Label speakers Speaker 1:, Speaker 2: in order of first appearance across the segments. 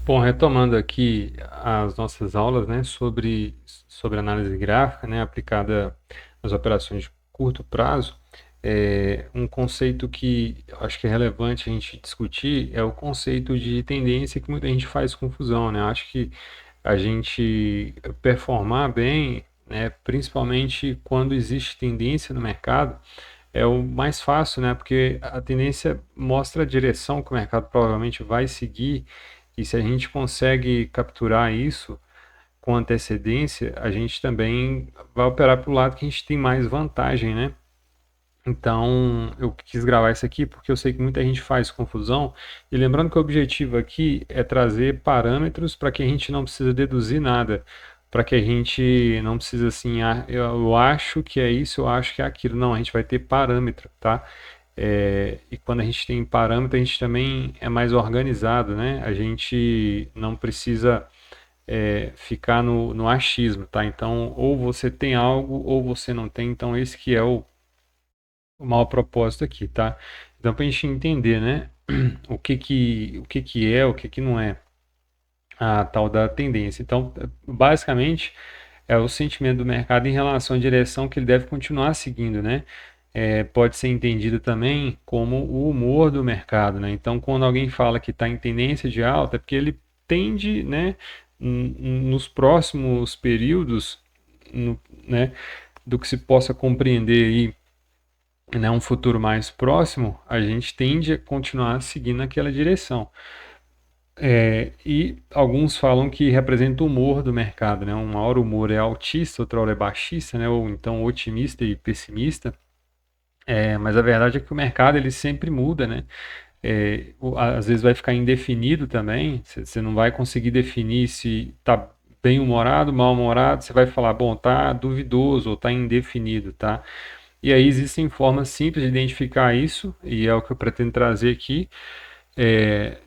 Speaker 1: Bom, retomando aqui as nossas aulas, né, sobre análise gráfica, né, aplicada às operações de curto prazo, um conceito que eu acho que é relevante a gente discutir é o conceito de tendência que muita gente faz confusão, né? Eu acho que a gente performar bem, né, principalmente quando existe tendência no mercado, é o mais fácil, né? Porque a tendência mostra a direção que o mercado provavelmente vai seguir, e se a gente consegue capturar isso com antecedência, a gente também vai operar para o lado que a gente tem mais vantagem, né? Então, eu quis gravar isso aqui porque eu sei que muita gente faz confusão. E lembrando que o objetivo aqui é trazer parâmetros para que a gente não precisa deduzir nada, para que a gente não precisa assim, eu acho que é isso, eu acho que é aquilo. Não, a gente vai ter parâmetro, tá? E quando a gente tem parâmetro, a gente também é mais organizado, né? A gente não precisa ficar no achismo, tá? Então, ou você tem algo ou você não tem. Então, esse que é o maior propósito aqui, tá? Então, para a gente entender, né, o que que não é a tal da tendência. Então, basicamente, é o sentimento do mercado em relação à direção que ele deve continuar seguindo, né? Pode ser entendido também como o humor do mercado, né? Então, quando alguém fala que está em tendência de alta, é porque ele tende, né, nos próximos períodos, no- né, do que se possa compreender aí, né, um futuro mais próximo, a gente tende a continuar seguindo aquela direção. E alguns falam que representa o humor do mercado, né? Uma hora o humor é altista, outra hora é baixista, né? Ou então otimista e pessimista. Mas a verdade é que o mercado ele sempre muda, né? Às vezes vai ficar indefinido também. Você não vai conseguir definir se está bem humorado, mal humorado. Você vai falar, bom, tá duvidoso ou tá indefinido, tá? E aí existem formas simples de identificar isso, e é o que eu pretendo trazer aqui,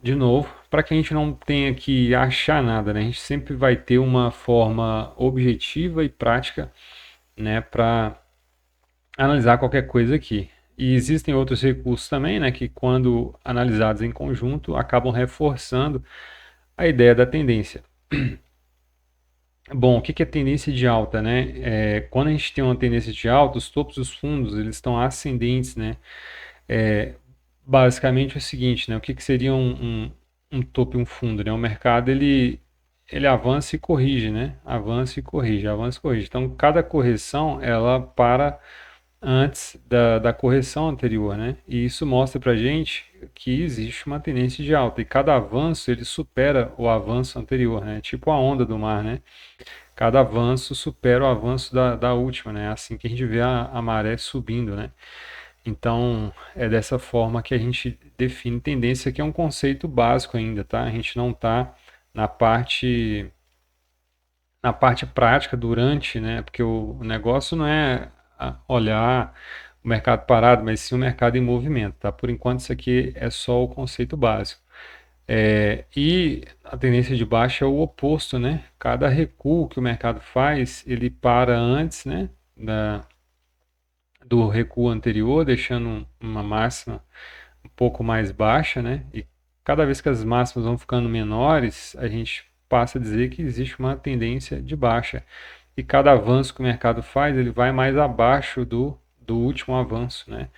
Speaker 1: de novo, para que a gente não tenha que achar nada, né? A gente sempre vai ter uma forma objetiva e prática, né, para analisar qualquer coisa aqui. E existem outros recursos também, né, que quando analisados em conjunto acabam reforçando a ideia da tendência. Bom, o que que é tendência de alta, né? Quando a gente tem uma tendência de alta, os topos dos fundos eles estão ascendentes, né? É, basicamente é o seguinte, né? O que que seria um topo e um fundo, né? O mercado ele avança e corrige, né? Avança e corrige, avança e corrige. Então, cada correção ela para antes da correção anterior, né? E isso mostra para gente que existe uma tendência de alta e cada avanço ele supera o avanço anterior, né? Tipo a onda do mar, né? Cada avanço supera o avanço da última, né? É assim que a gente vê a maré subindo, né? Então, é dessa forma que a gente define tendência, que é um conceito básico ainda, tá? A gente não está na parte na parte prática durante, né? Porque o negócio não é olhar o mercado parado, mas sim o mercado em movimento, tá? Por enquanto, isso aqui é só o conceito básico. E a tendência de baixa é o oposto, né? Cada recuo que o mercado faz, ele para antes, né? Do recuo anterior, deixando uma máxima um pouco mais baixa, né? E cada vez que as máximas vão ficando menores, a gente passa a dizer que existe uma tendência de baixa. E cada avanço que o mercado faz, ele vai mais abaixo do último avanço, né?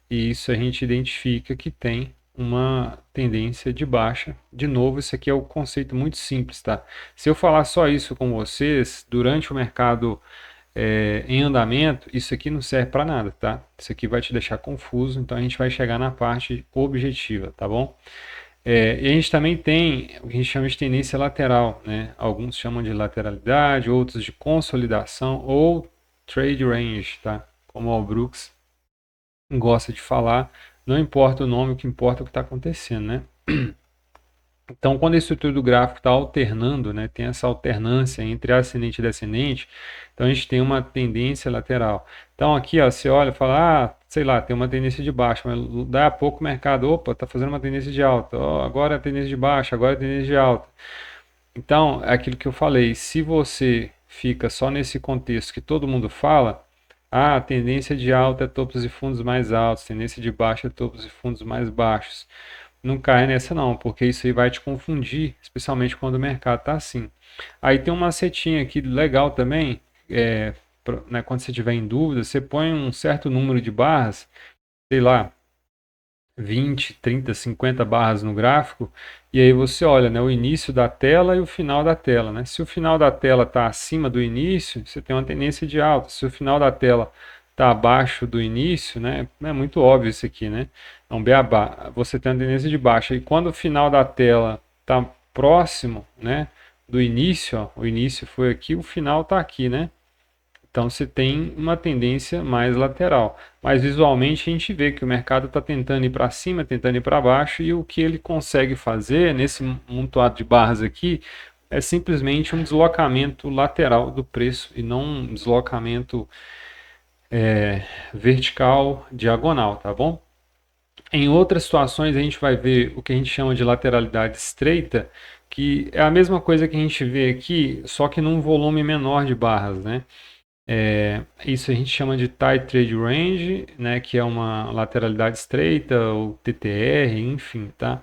Speaker 1: E isso a gente identifica que tem uma tendência de baixa. De novo, isso aqui é um conceito muito simples, tá? Se eu falar só isso com vocês, durante o mercado em andamento, isso aqui não serve para nada, tá? Isso aqui vai te deixar confuso, então a gente vai chegar na parte objetiva, tá bom? E a gente também tem o que a gente chama de tendência lateral, né? Alguns chamam de lateralidade, outros de consolidação ou trade range, tá? Como o Al Brooks gosta de falar, não importa o nome, o que importa é o que está acontecendo, né? Então, quando a estrutura do gráfico está alternando, né, tem essa alternância entre ascendente e descendente, então a gente tem uma tendência lateral. Então, aqui, ó, você olha e fala, sei lá, tem uma tendência de baixa, mas daí a pouco o mercado, opa, está fazendo uma tendência de alta, ó, agora é a tendência de baixa, agora é a tendência de alta. Então, é aquilo que eu falei, se você fica só nesse contexto que todo mundo fala, a tendência de alta é topos e fundos mais altos, tendência de baixa é topos e fundos mais baixos. Não cai nessa não, porque isso aí vai te confundir, especialmente quando o mercado está assim. Aí tem uma setinha aqui legal também, né, quando você tiver em dúvida, você põe um certo número de barras, sei lá, 20, 30, 50 barras no gráfico, e aí você olha, né, o início da tela e o final da tela, né? Se o final da tela está acima do início, você tem uma tendência de alta. Se o final da tela está abaixo do início, né? É muito óbvio isso aqui, né? É um beabá. Você tem uma tendência de baixa. E quando o final da tela está próximo, né, do início, ó, o início foi aqui, o final está aqui, né? Então você tem uma tendência mais lateral. Mas visualmente a gente vê que o mercado está tentando ir para cima, tentando ir para baixo, e o que ele consegue fazer nesse montoado de barras aqui é simplesmente um deslocamento lateral do preço e não um deslocamento vertical, diagonal, tá bom? Em outras situações a gente vai ver o que a gente chama de lateralidade estreita, que é a mesma coisa que a gente vê aqui, só que num volume menor de barras, né? Isso a gente chama de Tight Trade Range, né, que é uma lateralidade estreita, ou TTR, enfim, tá?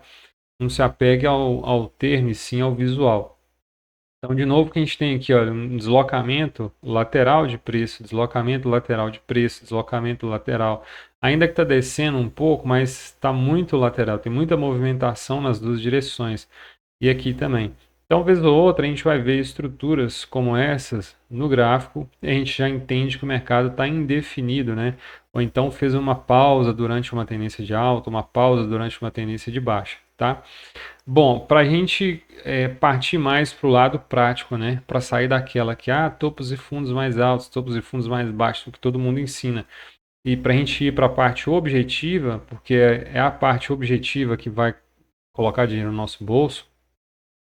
Speaker 1: Não se apegue ao termo e sim ao visual. Então, de novo, o que a gente tem aqui, olha, um deslocamento lateral de preço, deslocamento lateral de preço, deslocamento lateral. Ainda que está descendo um pouco, mas está muito lateral, tem muita movimentação nas duas direções. E aqui também. Então, vez ou outra, a gente vai ver estruturas como essas no gráfico e a gente já entende que o mercado está indefinido, né? Ou então fez uma pausa durante uma tendência de alta, uma pausa durante uma tendência de baixa, tá? Bom, para a gente partir mais para o lado prático, né? Para sair daquela que, topos e fundos mais altos, topos e fundos mais baixos, o que todo mundo ensina. E para a gente ir para a parte objetiva, porque é a parte objetiva que vai colocar dinheiro no nosso bolso,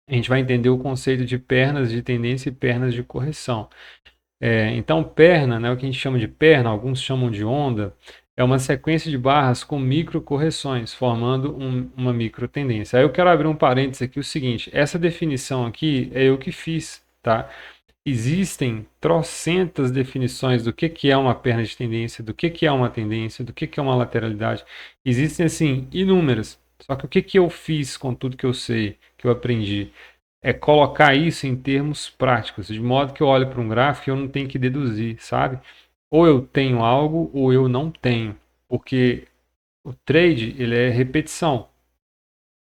Speaker 1: a gente vai entender o conceito de pernas de tendência e pernas de correção. Então, perna, né, o que a gente chama de perna, alguns chamam de onda, é uma sequência de barras com micro correções, formando uma micro tendência. Aí eu quero abrir um parênteses aqui, o seguinte, essa definição aqui é eu que fiz, tá? Existem trocentas definições do que é uma perna de tendência, do que é uma tendência, do que é uma lateralidade. Existem, assim, inúmeras. Só que o que eu fiz com tudo que eu sei, que eu aprendi? É colocar isso em termos práticos, de modo que eu olho para um gráfico e eu não tenho que deduzir, sabe? Ou eu tenho algo ou eu não tenho, porque o trade ele é repetição.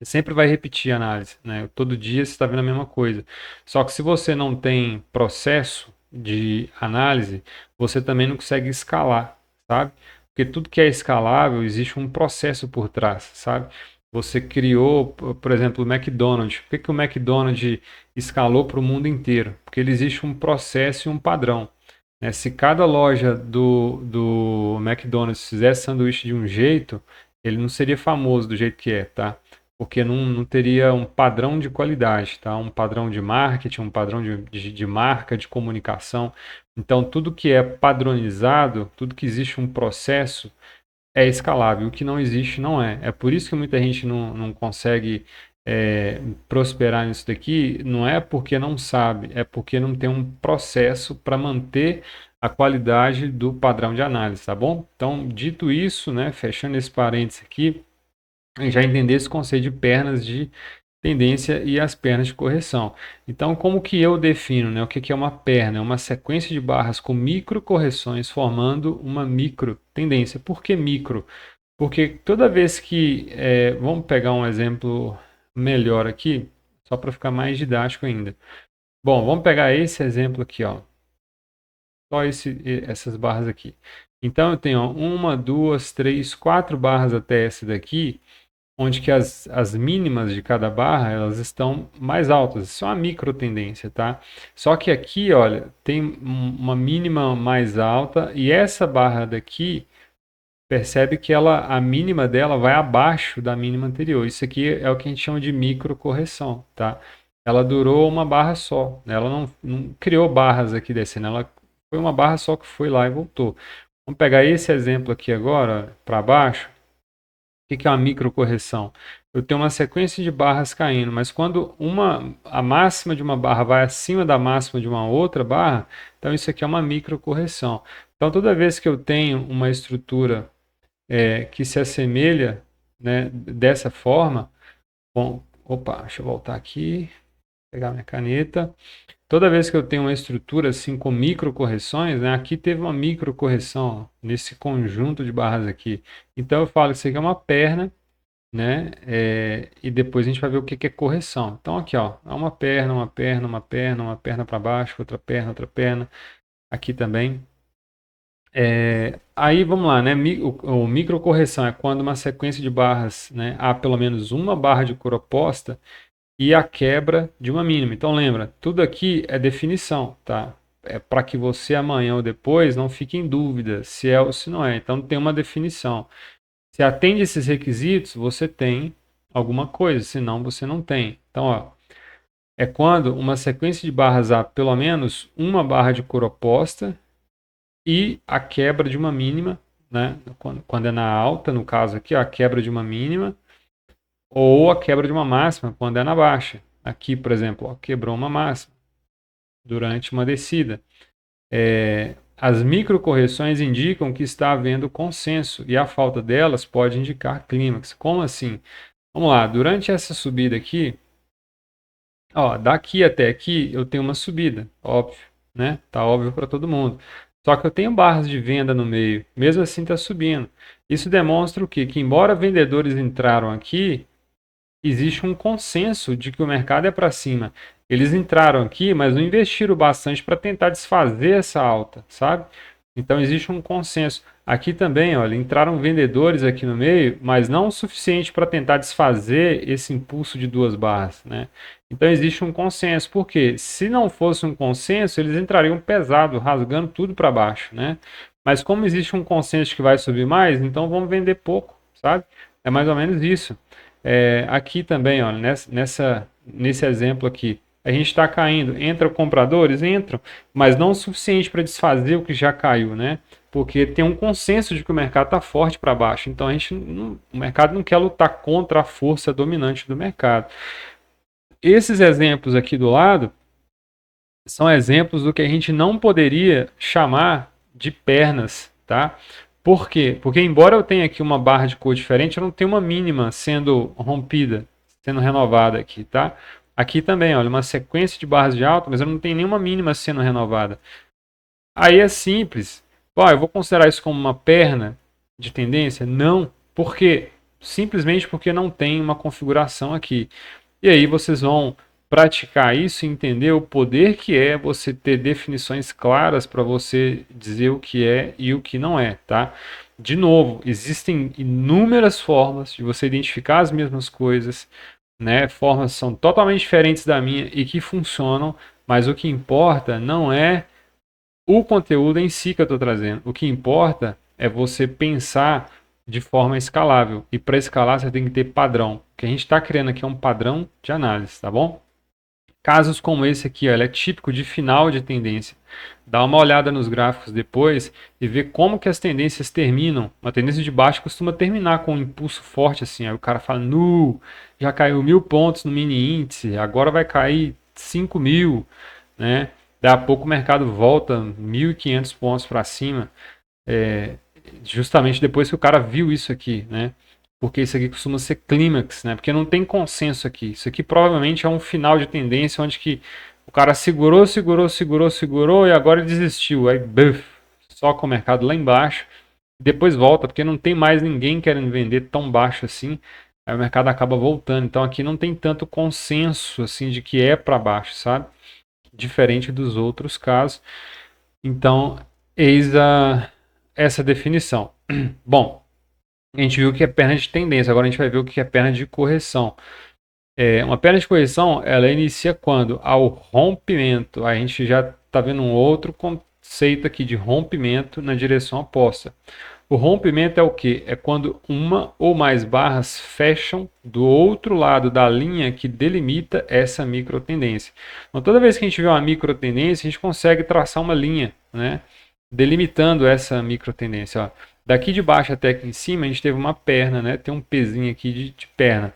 Speaker 1: Você sempre vai repetir a análise, né? Todo dia você está vendo a mesma coisa. Só que se você não tem processo de análise, você também não consegue escalar, sabe? Porque tudo que é escalável existe um processo por trás, sabe? Você criou, por exemplo, o McDonald's. Por que o McDonald's escalou para o mundo inteiro? Porque ele existe um processo e um padrão, né? Se cada loja do McDonald's fizesse sanduíche de um jeito, ele não seria famoso do jeito que é, tá? Porque não teria um padrão de qualidade, tá? Um padrão de marketing, um padrão de marca, de comunicação. Então, tudo que é padronizado, tudo que existe um processo, é escalável. O que não existe não é. É por isso que muita gente não consegue prosperar nisso daqui. Não é porque não sabe, é porque não tem um processo para manter a qualidade do padrão de análise, tá bom? Então, dito isso, né, fechando esse parênteses aqui, a gente já entender esse conceito de pernas de tendência e as pernas de correção. Então, como que eu defino, né? O que é uma perna? É uma sequência de barras com micro correções formando uma micro tendência. Por que micro? Porque toda vez que, vamos pegar um exemplo melhor aqui, só para ficar mais didático ainda. Bom, vamos pegar esse exemplo aqui, ó. Só essas barras aqui. Então eu tenho ó, uma, duas, três, quatro barras até essa daqui, onde que as mínimas de cada barra elas estão mais altas. Isso é uma micro tendência, tá? Só que aqui, olha, tem uma mínima mais alta e essa barra daqui percebe que a mínima dela vai abaixo da mínima anterior. Isso aqui é o que a gente chama de micro correção, tá? Ela durou uma barra só, né? Ela não criou barras aqui descendo, ela foi uma barra só que foi lá e voltou. Vamos pegar esse exemplo aqui agora, para baixo. O que é uma microcorreção? Eu tenho uma sequência de barras caindo, mas quando a máxima de uma barra vai acima da máxima de uma outra barra, então isso aqui é uma microcorreção. Então toda vez que eu tenho uma estrutura que se assemelha né, dessa forma, bom, opa, deixa eu voltar aqui, pegar minha caneta. Toda vez que eu tenho uma estrutura assim com micro correções, né, aqui teve uma micro correção ó, nesse conjunto de barras aqui. Então eu falo que isso aqui é uma perna, né? E depois a gente vai ver o que que é correção. Então aqui, ó, é uma perna, uma perna, uma perna, uma perna para baixo, outra perna, aqui também. Aí vamos lá, né? O microcorreção é quando uma sequência de barras, né, há pelo menos uma barra de cor oposta e a quebra de uma mínima. Então lembra, tudo aqui é definição, tá? É para que você amanhã ou depois não fique em dúvida se é ou se não é. Então tem uma definição. Se atende esses requisitos, você tem alguma coisa, senão você não tem. Então, ó, é quando uma sequência de barras há pelo menos uma barra de cor oposta e a quebra de uma mínima, né? Quando é na alta, no caso aqui, ó, a quebra de uma mínima, ou a quebra de uma máxima, quando é na baixa. Aqui, por exemplo, ó, quebrou uma máxima durante uma descida. As microcorreções indicam que está havendo consenso e a falta delas pode indicar clímax. Como assim? Vamos lá, durante essa subida aqui, ó, daqui até aqui eu tenho uma subida, óbvio, né? Tá óbvio para todo mundo. Só que eu tenho barras de venda no meio, mesmo assim está subindo. Isso demonstra o quê? Que embora vendedores entraram aqui, existe um consenso de que o mercado é para cima. Eles entraram aqui, mas não investiram bastante para tentar desfazer essa alta, sabe? Então existe um consenso. Aqui também, olha, entraram vendedores aqui no meio, mas não o suficiente para tentar desfazer esse impulso de duas barras, né? Então existe um consenso, porque se não fosse um consenso, eles entrariam pesado, rasgando tudo para baixo, né? Mas como existe um consenso que vai subir mais, então vamos vender pouco, sabe? É mais ou menos isso. Aqui também, ó, nesse exemplo aqui, a gente está caindo. Entram compradores? Entram, mas não o suficiente para desfazer o que já caiu, né? Porque tem um consenso de que o mercado está forte para baixo. Então o mercado não quer lutar contra a força dominante do mercado. Esses exemplos aqui do lado são exemplos do que a gente não poderia chamar de pernas, tá? Por quê? Porque embora eu tenha aqui uma barra de cor diferente, eu não tenho uma mínima sendo rompida, sendo renovada aqui, tá? Aqui também, olha, uma sequência de barras de alta, mas eu não tenho nenhuma mínima sendo renovada. Aí é simples. Pô, eu vou considerar isso como uma perna de tendência? Não. Por quê? Simplesmente porque não tem uma configuração aqui. E aí vocês vão praticar isso e entender o poder que é você ter definições claras para você dizer o que é e o que não é, tá? De novo, existem inúmeras formas de você identificar as mesmas coisas, né? Formas são totalmente diferentes da minha e que funcionam, mas o que importa não é o conteúdo em si que eu estou trazendo. O que importa é você pensar de forma escalável. E para escalar, você tem que ter padrão. O que a gente está criando aqui é um padrão de análise, tá bom? Casos como esse aqui, ó, ele é típico de final de tendência. Dá uma olhada nos gráficos depois e vê como que as tendências terminam. Uma tendência de baixo costuma terminar com um impulso forte assim. Aí o cara fala, nu, já caiu 1.000 pontos no mini índice, agora vai cair 5.000, né? Daí a pouco o mercado volta 1.500 pontos para cima, é, justamente depois que o cara viu isso aqui, né? Porque isso aqui costuma ser clímax, né? Porque não tem consenso aqui. Isso aqui provavelmente é um final de tendência onde que o cara segurou, segurou, segurou, segurou e agora ele desistiu. Aí, buf, soca o mercado lá embaixo. Depois volta, porque não tem mais ninguém querendo vender tão baixo assim. Aí o mercado acaba voltando. Então aqui não tem tanto consenso assim de que é para baixo, sabe? Diferente dos outros casos. Então, eis essa definição. Bom, a gente viu o que é perna de tendência, agora a gente vai ver o que é perna de correção. Uma perna de correção, ela inicia quando? Ao rompimento. A gente já está vendo um outro conceito aqui de rompimento na direção oposta. O rompimento é o que? É quando uma ou mais barras fecham do outro lado da linha que delimita essa microtendência. Então, toda vez que a gente vê uma microtendência, a gente consegue traçar uma linha, né? Delimitando essa microtendência. Ó. Daqui de baixo até aqui em cima, a gente teve uma perna, né? Tem um pezinho aqui de perna.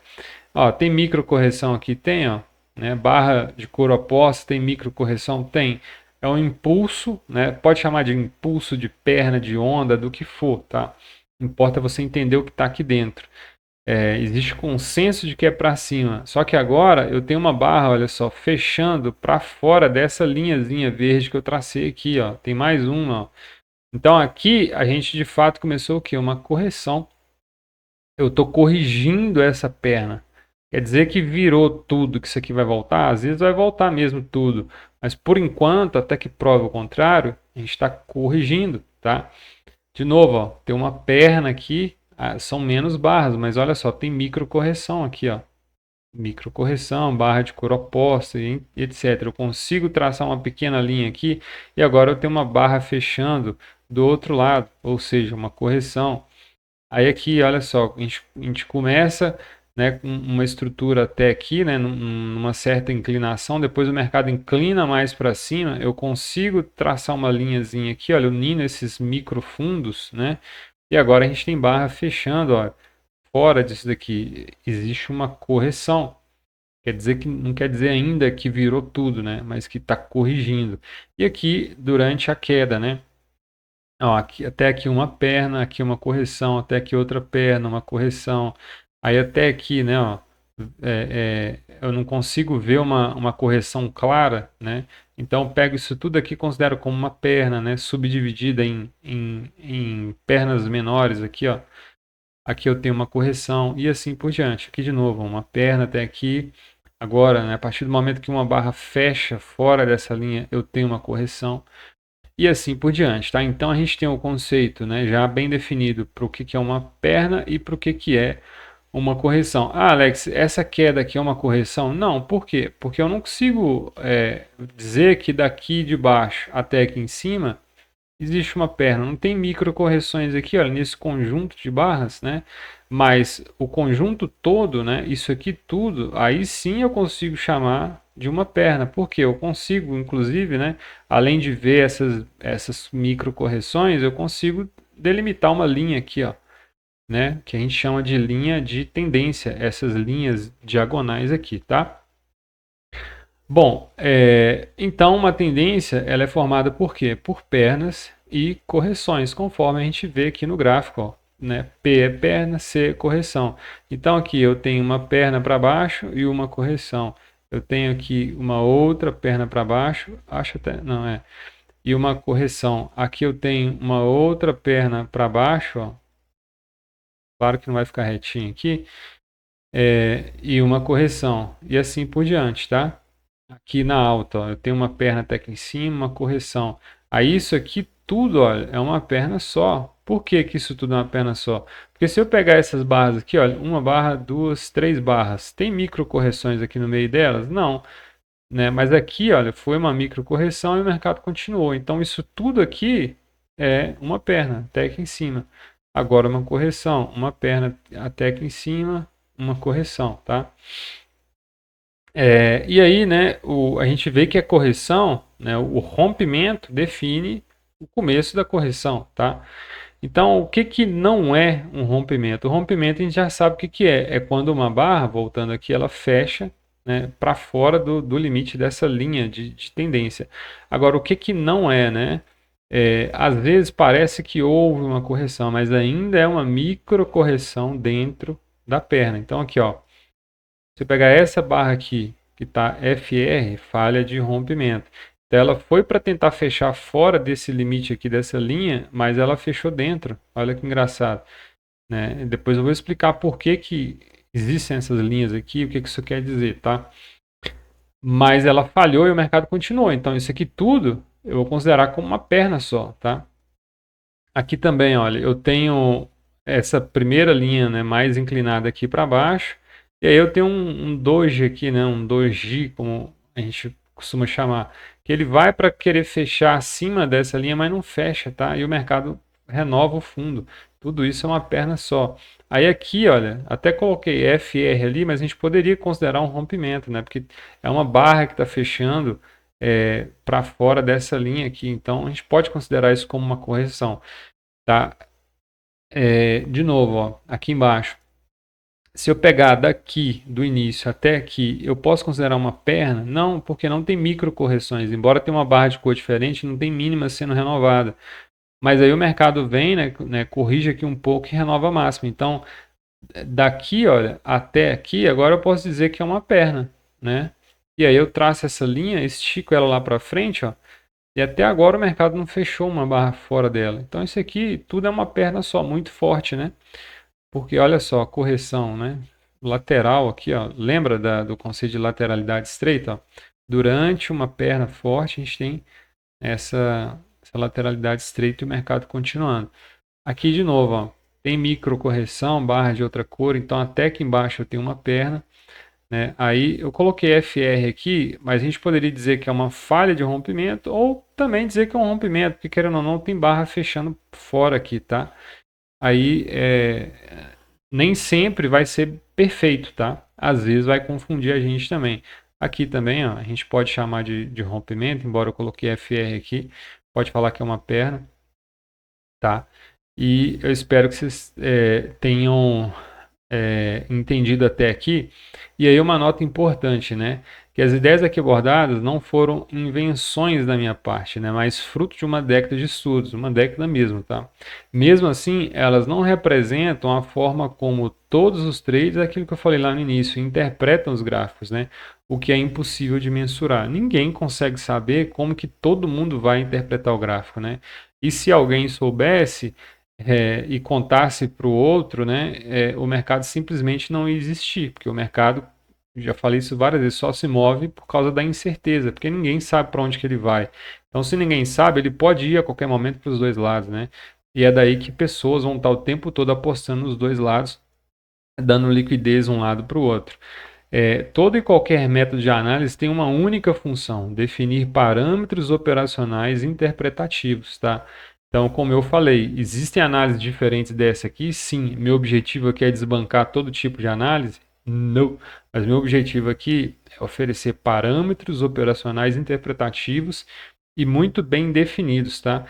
Speaker 1: Ó, tem microcorreção aqui? Tem, ó. Né? Barra de cor oposta, tem microcorreção? Tem. É um impulso, né? Pode chamar de impulso, de perna, de onda, do que for, tá? Importa você entender o que está aqui dentro. Existe consenso de que é para cima. Só que agora eu tenho uma barra, olha só, fechando para fora dessa linhazinha verde que eu tracei aqui, ó. Tem mais uma, ó. Então aqui a gente de fato começou o quê? Uma correção. Eu estou corrigindo essa perna. Quer dizer que virou tudo, que isso aqui vai voltar? Às vezes vai voltar mesmo tudo. Mas por enquanto, até que prove o contrário, a gente está corrigindo, tá? De novo, ó, tem uma perna aqui, são menos barras, mas olha só, tem microcorreção aqui, ó. Microcorreção, barra de cor oposta e etc. Eu consigo traçar uma pequena linha aqui e agora eu tenho uma barra fechando do outro lado, ou seja, uma correção. Aí aqui, olha só, a gente começa, né, com uma estrutura até aqui, né, numa certa inclinação, depois o mercado inclina mais para cima, eu consigo traçar uma linhazinha aqui, olha, unindo esses microfundos, né, e agora a gente tem barra fechando, ó, fora disso daqui, existe uma correção. Quer dizer que não quer dizer ainda que virou tudo, né, mas que está corrigindo. E aqui, durante a queda, né, ó, até aqui uma perna, aqui uma correção, até aqui outra perna, uma correção. Aí até aqui, né, ó, eu não consigo ver uma correção clara, né? Então eu pego isso tudo aqui e considero como uma perna, né? Subdividida em pernas menores aqui, ó. Aqui eu tenho uma correção e assim por diante. Aqui de novo, uma perna até aqui. Agora, né, a partir do momento que uma barra fecha fora dessa linha, eu tenho uma correção e assim por diante, tá? Então a gente tem o conceito, né, já bem definido para o que é uma perna e para o que é uma correção. Ah, Alex, essa queda aqui é uma correção? Não, por quê? Porque eu não consigo dizer que daqui de baixo até aqui em cima existe uma perna. Não tem microcorreções aqui, olha, nesse conjunto de barras, né? Mas o conjunto todo, né? Isso aqui tudo, aí sim eu consigo chamar de uma perna. Porque eu consigo, inclusive, né? Além de ver essas microcorreções, eu consigo delimitar uma linha aqui, ó, né? Que a gente chama de linha de tendência. Essas linhas diagonais aqui, tá? Bom, então uma tendência ela é formada por quê? Por pernas e correções, conforme a gente vê aqui no gráfico, ó, né? P é perna, C é correção. Então aqui eu tenho uma perna para baixo e uma correção. Eu tenho aqui uma outra perna para baixo, acho até, não é, e uma correção. Aqui eu tenho uma outra perna para baixo, ó. Claro que não vai ficar retinho aqui, e uma correção, e assim por diante, tá? Aqui na alta, ó, eu tenho uma perna até aqui em cima, uma correção. Aí isso aqui tudo, olha, é uma perna só. Por que que isso tudo é uma perna só? Porque se eu pegar essas barras aqui, olha, uma barra, duas, três barras, tem micro correções aqui no meio delas? Não, né? Mas aqui, olha, foi uma micro correção e o mercado continuou. Então isso tudo aqui é uma perna até aqui em cima. Agora uma correção, uma perna até aqui em cima, uma correção, tá? E aí, né, a gente vê que a correção, né, o rompimento define o começo da correção, tá? Então, o que que não é um rompimento? O rompimento a gente já sabe o que que é. É quando uma barra, voltando aqui, ela fecha, né, para fora do limite dessa linha de tendência. Agora, o que que não é, né? Às vezes parece que houve uma correção, mas ainda é uma microcorreção dentro da perna. Então, aqui, ó. Se eu pegar essa barra aqui, que está FR, falha de rompimento. Então ela foi para tentar fechar fora desse limite aqui dessa linha, mas ela fechou dentro. Olha que engraçado, né? Depois eu vou explicar por que que existem essas linhas aqui, o que que isso quer dizer, tá? Mas ela falhou e o mercado continuou. Então isso aqui tudo eu vou considerar como uma perna só, tá? Aqui também, olha, eu tenho essa primeira linha, né, mais inclinada aqui para baixo. E aí eu tenho um doji aqui, né, um doji, como a gente costuma chamar, que ele vai para querer fechar acima dessa linha, mas não fecha, tá? E o mercado renova o fundo. Tudo isso é uma perna só. Aí aqui, olha, até coloquei FR ali, mas a gente poderia considerar um rompimento, né? Porque é uma barra que está fechando para fora dessa linha aqui. Então a gente pode considerar isso como uma correção. Tá? De novo, ó, aqui embaixo. Se eu pegar daqui, do início até aqui, eu posso considerar uma perna? Não, porque não tem microcorreções. Embora tenha uma barra de cor diferente, não tem mínima sendo renovada. Mas aí o mercado vem, né, corrige aqui um pouco e renova a máxima. Então, daqui, olha, até aqui, agora eu posso dizer que é uma perna, né? E aí eu traço essa linha, estico ela lá para frente, ó, e até agora o mercado não fechou uma barra fora dela. Então isso aqui tudo é uma perna só, muito forte, né? Porque olha só, a correção, né? Lateral aqui, ó, lembra do conceito de lateralidade estreita, ó? Durante uma perna forte, a gente tem essa lateralidade estreita e o mercado continuando. Aqui de novo, ó, tem micro correção, barra de outra cor, então até aqui embaixo eu tenho uma perna, né? Aí eu coloquei FR aqui, mas a gente poderia dizer que é uma falha de rompimento ou também dizer que é um rompimento, porque querendo ou não tem barra fechando fora aqui, tá? Aí nem sempre vai ser perfeito, tá? Às vezes vai confundir a gente também. Aqui também, ó, a gente pode chamar de rompimento, embora eu coloquei FR aqui, pode falar que é uma perna, tá? E eu espero que vocês tenham entendido até aqui. E aí uma nota importante, né? Que as ideias aqui abordadas não foram invenções da minha parte, né? Mas fruto de uma década de estudos, uma década mesmo, tá? Mesmo assim, elas não representam a forma como todos os traders, aquilo que eu falei lá no início, interpretam os gráficos, né? O que é impossível de mensurar. Ninguém consegue saber como que todo mundo vai interpretar o gráfico, né? E se alguém soubesse, e contasse para o outro, né, o mercado simplesmente não ia existir, porque o mercado, já falei isso várias vezes, só se move por causa da incerteza, porque ninguém sabe para onde que ele vai. Então, se ninguém sabe, ele pode ir a qualquer momento para os dois lados, né? E é daí que pessoas vão estar o tempo todo apostando nos dois lados, dando liquidez um lado para o outro. Todo e qualquer método de análise tem uma única função: definir parâmetros operacionais interpretativos, tá? Então, como eu falei, existem análises diferentes dessa aqui? Sim. Meu objetivo aqui é desbancar todo tipo de análise? Não. Mas meu objetivo aqui é oferecer parâmetros operacionais interpretativos e muito bem definidos, tá?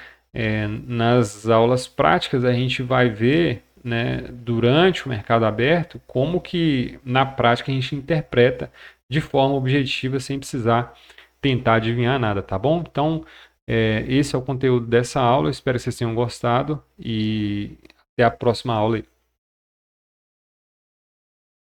Speaker 1: Nas aulas práticas a gente vai ver, né, durante o mercado aberto, como que na prática a gente interpreta de forma objetiva sem precisar tentar adivinhar nada, tá bom? Então, esse é o conteúdo dessa aula, eu espero que vocês tenham gostado e até a próxima aula aí.